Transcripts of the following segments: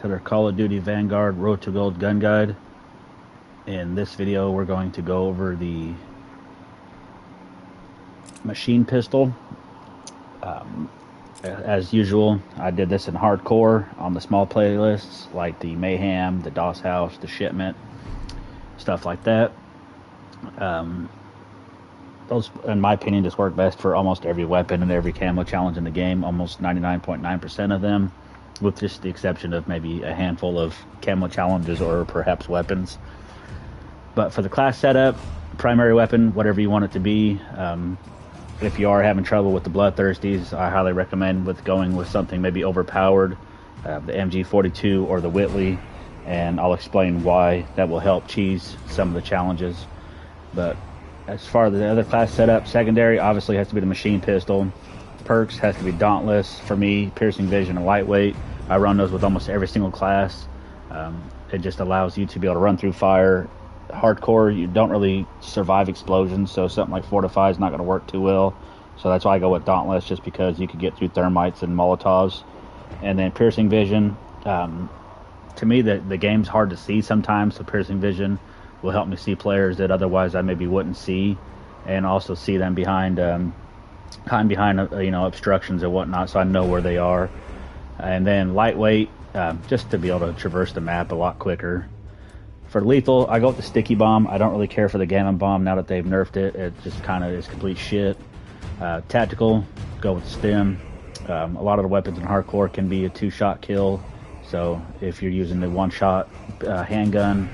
to their Call of Duty Vanguard Road to Gold gun guide. In this video, we're going to go over the machine pistol. As usual, I did this in hardcore on the small playlists like the Mayhem, the DOS House, the Shipment, stuff like that. Those, in my opinion, just work best for almost every weapon and every camo challenge in the game, almost 99.9% of them, with just the exception of maybe a handful of camo challenges or perhaps weapons. But for the class setup, primary weapon, whatever you want it to be. If you are having trouble with the Bloodthirsties, I highly recommend going with something maybe overpowered, the MG42 or the Whitley, and I'll explain why that will help cheese some of the challenges. But as far as the other class setup, secondary obviously has to be the machine pistol. Perks has to be Dauntless for me, Piercing Vision, and Lightweight. I run those with almost every single class. It just allows you to be able to run through fire. Hardcore, you don't really survive explosions, so something like Fortify is not going to work too well. So that's why I go with Dauntless, just because you could get through thermites and Molotovs. And then Piercing Vision, to me the game's hard to see sometimes, so Piercing Vision will help me see players that otherwise I maybe wouldn't see, and also see them behind obstructions and whatnot, so I know where they are. And then Lightweight, just to be able to traverse the map a lot quicker. For lethal, I go with the Sticky Bomb. I don't really care for the Gammon Bomb now that they've nerfed it. It just kind of is complete shit. Tactical, go with the Stim. A lot of the weapons in hardcore can be a 2-shot kill, so if you're using the 1-shot handgun,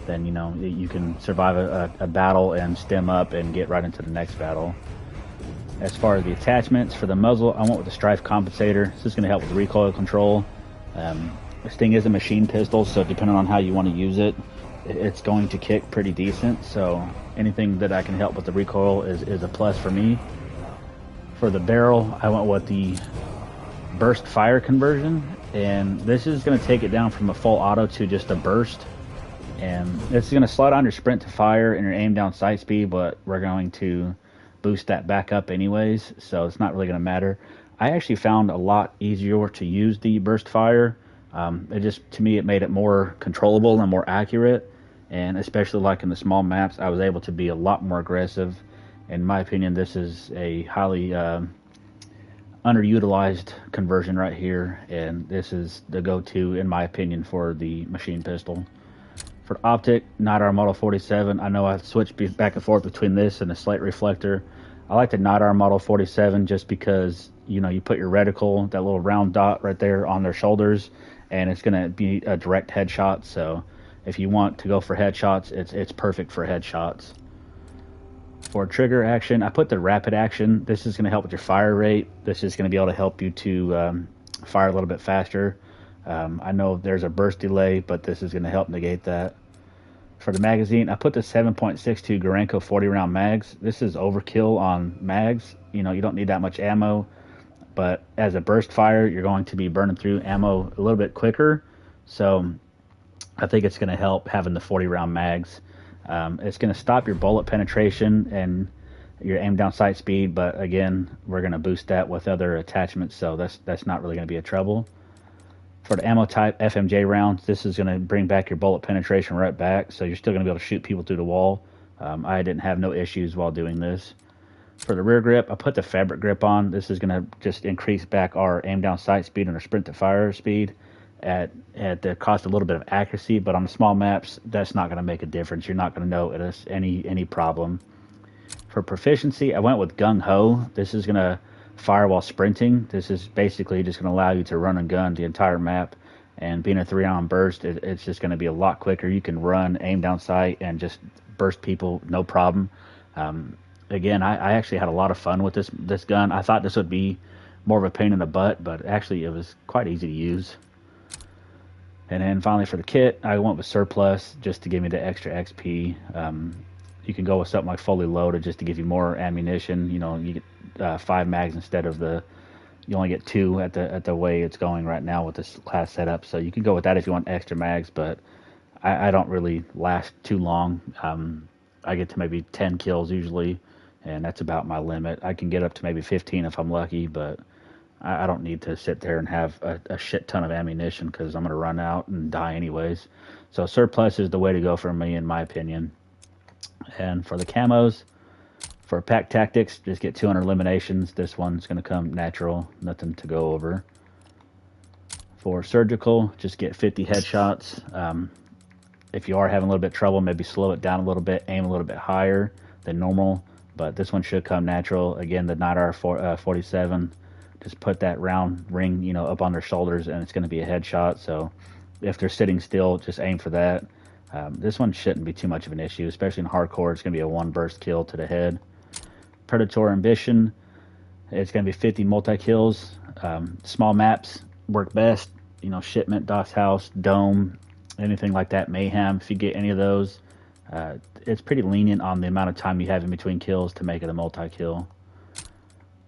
then you can survive a battle and stem up and get right into the next battle. As far as the attachments, for the muzzle, I went with the Strife Compensator. This is going to help with recoil control. This thing is a machine pistol, so depending on how you want to use it, it's going to kick pretty decent. So anything that I can help with the recoil is a plus for me. For the barrel, I went with the burst fire conversion, and this is going to take it down from a full auto to just a burst. And it's going to slow down your sprint to fire and your aim down sight speed, but we're going to boost that back up anyways, so it's not really going to matter. I actually found a lot easier to use the burst fire. To me, it made it more controllable and more accurate, and especially like in the small maps, I was able to be a lot more aggressive. In my opinion, this is a highly underutilized conversion right here, and this is the go-to, in my opinion, for the machine pistol. For optic, Night Owl Model 47, I know I switch back and forth between this and the Slate Reflector. I like the Night Owl Model 47 just because, you put your reticle, that little round dot right there on their shoulders, and it's going to be a direct headshot. So if you want to go for headshots, it's perfect for headshots. For trigger action, I put the rapid action. This is going to help with your fire rate. This is going to be able to help you to fire a little bit faster. I know there's a burst delay, but this is going to help negate that. For the magazine, I put the 7.62 Gorenko 40-round mags. This is overkill on mags. You don't need that much ammo, but as a burst fire, you're going to be burning through ammo a little bit quicker. So I think it's going to help having the 40-round mags. It's going to stop your bullet penetration and your aim down sight speed, but again, we're going to boost that with other attachments, so that's not really going to be a trouble. For the ammo type, FMJ rounds, this is going to bring back your bullet penetration right back, so you're still going to be able to shoot people through the wall. I didn't have no issues while doing this. For the rear grip, I put the fabric grip on. This is going to just increase back our aim down sight speed and our sprint to fire speed at the cost of a little bit of accuracy, but on the small maps, that's not going to make a difference. You're not going to notice any problem. For proficiency, I went with Gung Ho. This is going to fire while sprinting. This is basically just going to allow you to run and gun the entire map, and being a 3-round burst, it's just going to be a lot quicker. You can run, aim down sight, and just burst people no problem. Again, I actually had a lot of fun with this gun. I thought this would be more of a pain in the butt, but actually it was quite easy to use. And then finally for the kit, I went with Surplus just to give me the extra XP. You can go with something like Fully Loaded just to give you more ammunition. You get 5 mags instead of you only get 2 at the way it's going right now with this class setup. So you can go with that if you want extra mags, but I don't really last too long. I get to maybe 10 kills usually, and that's about my limit. I can get up to maybe 15 if I'm lucky, but I don't need to sit there and have a shit ton of ammunition because I'm going to run out and die anyways. So surplus is the way to go for me, in my opinion. And for the camos, for pack tactics, just get 200 eliminations. This one's going to come natural, nothing to go over. For surgical, just get 50 headshots. If you are having a little bit of trouble, maybe slow it down a little bit, aim a little bit higher than normal. But this one should come natural. Again, the 9R47, just put that round ring, you know, up on their shoulders, and it's going to be a headshot. So if they're sitting still, just aim for that. This one shouldn't be too much of an issue, especially in hardcore. It's going to be a one burst kill to the head. Predator Ambition, it's going to be 50 multi-kills. Small maps work best. You know, Shipment, DOS House, Dome, anything like that, Mayhem. If you get any of those, it's pretty lenient on the amount of time you have in between kills to make it a multi-kill.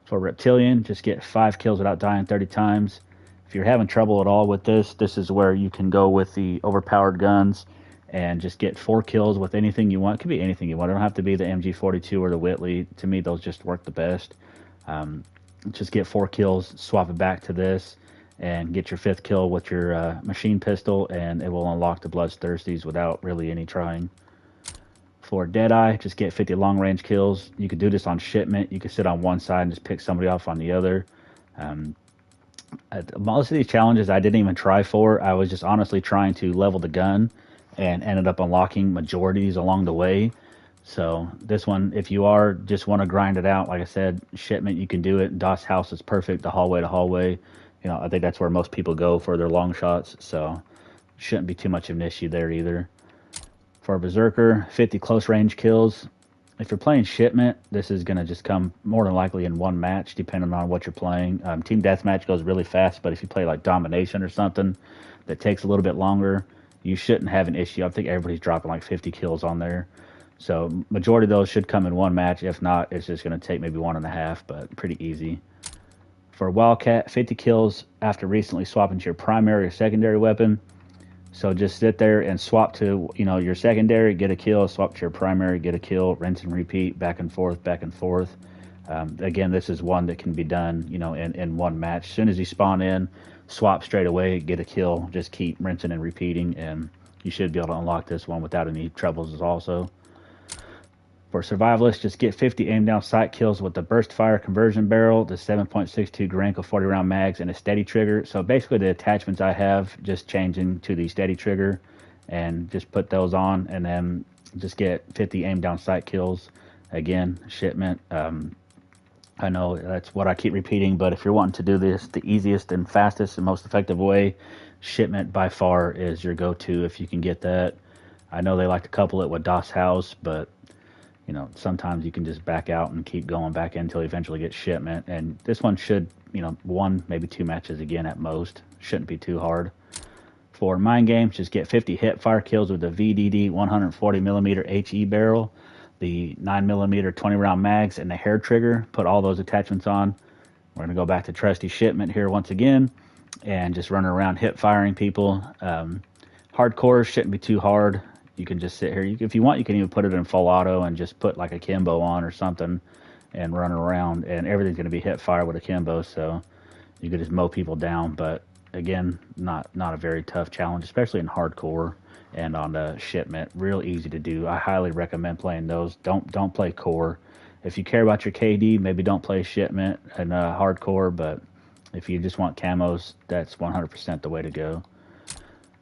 For Reptilian, just get 5 kills without dying 30 times. If you're having trouble at all with this, this is where you can go with the overpowered guns and just get 4 kills with anything you want. It could be anything you want. It don't have to be the MG42 or the Whitley. To me, those just work the best. Just get 4 kills, swap it back to this, and get your 5th kill with your machine pistol, and it will unlock the Bloodthirsties without really any trying. For Deadeye, just get 50 long-range kills. You could do this on Shipment. You could sit on one side and just pick somebody off on the other. Most of these challenges I didn't even try for. I was just honestly trying to level the gun and ended up unlocking majorities along the way. So this one, if you are just want to grind it out, like I said, Shipment, you can do it. DOS House is perfect, the hallway to hallway. You know, I think that's where most people go for their long shots, so shouldn't be too much of an issue there either. For Berserker, 50 close range kills. If you're playing Shipment, this is going to just come more than likely in one match, depending on what you're playing. Team Deathmatch goes really fast, but if you play like Domination or something that takes a little bit longer, you shouldn't have an issue. I think everybody's dropping like 50 kills on there. So majority of those should come in one match. If not, it's just going to take maybe 1.5, but pretty easy. For Wildcat, 50 kills after recently swapping to your primary or secondary weapon. So just sit there and swap to, you know, your secondary, get a kill, swap to your primary, get a kill, rinse and repeat, back and forth, back and forth. Again, this is one that can be done, you know, in one match. As soon as you spawn in, swap straight away, get a kill, just keep rinsing and repeating, and you should be able to unlock this one without any troubles also. For Survivalists, just get 50 aim down sight kills with the burst fire conversion barrel, the 7.62 Granko 40 round mags, and a steady trigger. So basically the attachments I have, just changing to the steady trigger and just put those on, and then just get 50 aim down sight kills. Again, Shipment. I know that's what I keep repeating, but if you're wanting to do this the easiest and fastest and most effective way, Shipment by far is your go-to if you can get that. I know they like to couple it with DOS House, but you know, sometimes you can just back out and keep going back in until you eventually get Shipment. And this one should, you know, 1, maybe 2 matches again at most. Shouldn't be too hard. For Mind Games, just get 50 hip fire kills with the VDD 140mm HE barrel, the 9mm 20 round mags, and the hair trigger. Put all those attachments on. We're going to go back to trusty Shipment here once again and just run around hip firing people. Hardcore shouldn't be too hard. You can just sit here. If you want, you can even put it in full auto and just put like a Kimbo on or something and run around, and everything's going to be hip fire with a Kimbo, so you could just mow people down. But again, not a very tough challenge, especially in hardcore and on the Shipment. Real easy to do. I highly recommend playing those. Don't play core. If you care about your KD, maybe don't play Shipment and hardcore, but if you just want camos, that's 100% the way to go.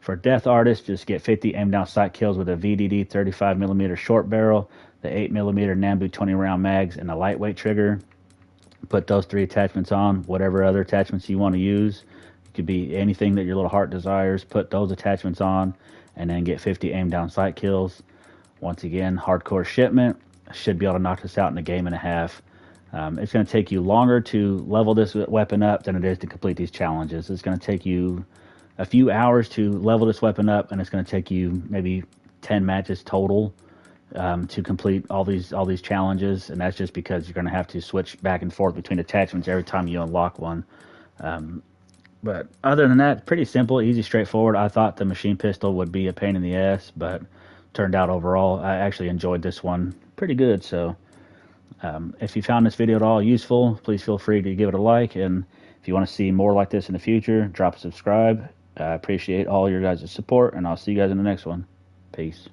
For Death Artist, just get 50 aim down sight kills with a VDD 35mm short barrel, the 8mm Nambu 20 round mags, and a lightweight trigger. Put those 3 attachments on, whatever other attachments you want to use. It could be anything that your little heart desires. Put those attachments on, and then get 50 aim down sight kills. Once again, hardcore Shipment. Should be able to knock this out in a game and a half. It's going to take you longer to level this weapon up than it is to complete these challenges. It's going to take you a few hours to level this weapon up, and it's going to take you maybe 10 matches total to complete all these challenges, and that's just because you're going to have to switch back and forth between attachments every time you unlock one. But other than that, pretty simple, easy, straightforward. I thought the machine pistol would be a pain in the ass, but turned out overall I actually enjoyed this one pretty good. So if you found this video at all useful, please feel free to give it a like, and If you want to see more like this in the future, drop a subscribe. I appreciate all your guys' support, and I'll see you guys in the next one. Peace.